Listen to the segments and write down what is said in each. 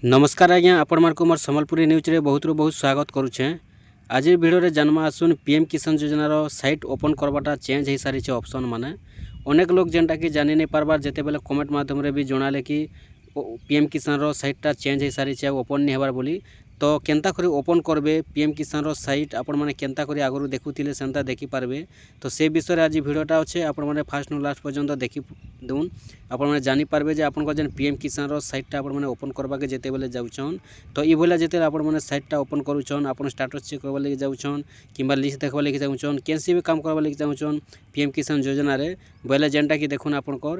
नमस्कार आज्ञा आपण मानक मोर सम्बलपुरी न्यूज रे बहुत बहुत स्वागत करुछे। आज वीडियो रे जन्मा आसुन पीएम किसान योजनार साइट ओपन करवाटा चेंज हो सारी ऑप्शन माने अनेक लोग जेनटा कि जानि नहीं पारबार जेते बेले कमेंट माध्यम रे भी जणाले कि पीएम किसान रो साइटटा चेंज हो सारी ओपन नहीं हेबार बोली। तो केनता करी ओपन करबे पीएम किसान रो साइट आपण माने केनता करी आगु देखुथिले सेंता देखि पारबे। तो से विषय रे आज वीडियोटा अच्छे आपण माने फास्ट नु लास्ट पर्यंत देखि दून आपण माने जानि पारबे जे आपण को जेन पीएम किसान रो साइटटा आपण माने ओपन करबा के जेते बेले जाउछन। तो ई भला जेते आपण माने साइटटा ओपन करूछन आपण स्टेटस चेक करबा लागि जाउछन किबा लिस्ट देखबा लागि जाउछन केनसी भी काम करबा लागि जाउछन पीएम किसान योजना रे बेले जेनटा कि देखुन आपण को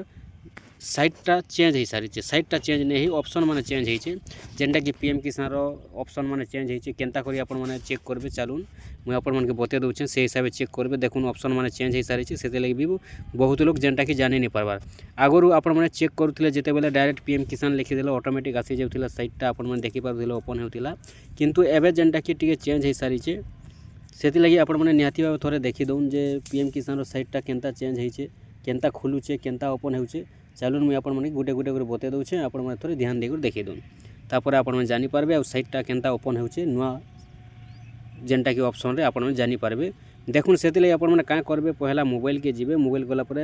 साइटटा चेंज हो सारी साइटटा चेंज नहीं ऑप्शन माने चेंज होइछे जेनटा कि पीएम किसान रो ऑप्शन माने चेंज होइछे केनता करी आपण माने चेक करबे चालून मुई आपण मानके बते दउछे से हिसाब से चेक करबे देखुन ऑप्शन माने चेंज हो सारी सेते लागि भी बहुत लोग जेनटा कि जानि नहीं पारबार आगु आपण माने चेक करूथिले जेते बेले डायरेक्ट पीएम किसान लिखि देला ऑटोमेटिक आसी जाउथिला साइटटा आपण माने देखि पारुथिले ओपन होउथिला किंतु एबे जेनटा कि टिके चेंज हो सारी सेति लागि आपण माने निहाती भाव थोरे देखि दउन जे पीएम किसान रो साइटटा केनता चेंज होइछे केनता खुलुछे केनता ओपन होउछे चलून मुझे आपण गोटे गोटे कर बते दूचे आपण मैंने थोड़े ध्यान देकर देखी दून तापर आपण मैंने जानी पारबे आ साइटटा केनता ओपन होउछे नुआ जेनटा कि ऑप्शन रे आपण मैंने जानी पारबे। देखुन से आपण मैंने क्या करेंगे पहला मोबाइल के जीवे मोबाइल गला पर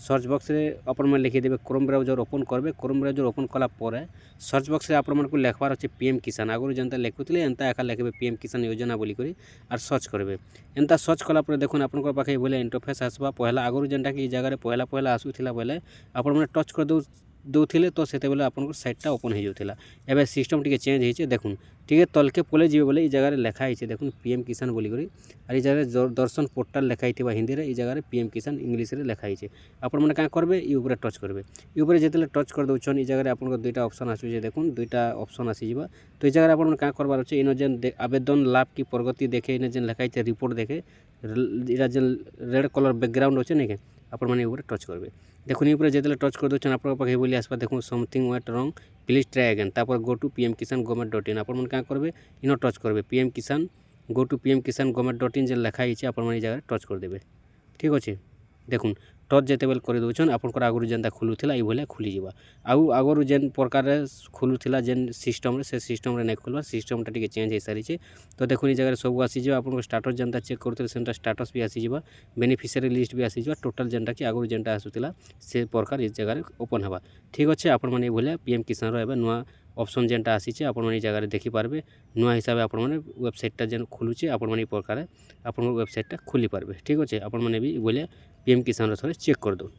सर्च बॉक्स रे आपण मैंने लिखि देबे क्रोम ब्राउजर ओपन करबे क्रोम ब्राउजर ओपन कला पर सर्च बॉक्स रे आपण को लिखबार अच्छे पीएम किसान आगु जनता लिखुले एंता एका लिखबे पीएम किसान योजना बोली करी आर सर्च करबे एंता सर्च कला पर देखुन आपण पाखे बोले इंटरफेस आसबा पहला आगु जनता कि जगह पहला पहला आसुथिला बोले आपण मैंने टच कर दौले तो से आपन साइटटा ओपन हो जाता एवं सिस्टम टी चेंज होती देखुन टी तलके पले जी बोले जगह लिखाई देखुन पीएम किसान बोलिक और ये जगह दर्शन पोर्टाल लिखाई हिंदी में जगह पीएम किसान इंग्लीश रे लिखाई आपण मैंने क्या करेंगे ये टच करेंगे ये जिते टच कर दौन ये जगह आप दुईटा ऑप्शन आसूँ देखुन दुईटा ऑप्शन आसीजा तो ये जगह आप क्या करवार अच्छे इन जेन आवेदन लाभ की प्रगति देखे इन जेन लिखाई रिपोर्ट देखे जेन रेड कलर बैकग्राउंड अच्छे नहीं आप टच करेंगे देखुन ये जिते टच कर दौन आप बोली आसपा देखो समथिंग वेट रंग प्लीज ट्राई अगेन तापर गो टू pmkisan.gov.in आप क्या करेंगे इन टच करेंगे पीएम किसान गो टू pmkisan.gov.in जेन लिखाई आप जगह टच करदे ठीक अच्छे। देखुन टच जिते बेल कर दौन आपंकर आगु जेनता खुलूला ये भाया खुली जावा आउ आगु जेन प्रकार खुलूला जेन सिस्टम रे से सिस्टम रे नहीं खुलवा सिस्टमटा टी चेंज हो सारी तो देखुन ये जगह सब आसीज आप स्टाटस जेनता चेक करूँ से स्टाटस भी आसीजा बेनिफिशियरी लिस्ट भी आसीजा टोटाल जेनटा कि आगु जेनटा आसूला से प्रकार ये जगह ओपन हवा ठीक अच्छे आपण मैंने भाया पीएम किसान रो नुआ ऑप्शन जेनटा आसीचे आपण मैंने जगह देखिपारे नुआ हिसाब से आपण मैंने वेबसाइटा जेन खुलुचे आपण मैंने प्रकार आप वेबसाइटा खोली पारबे ठीक अच्छे। आपण मैंने भी बोले पीएम किसान थोड़े चेक कर दो।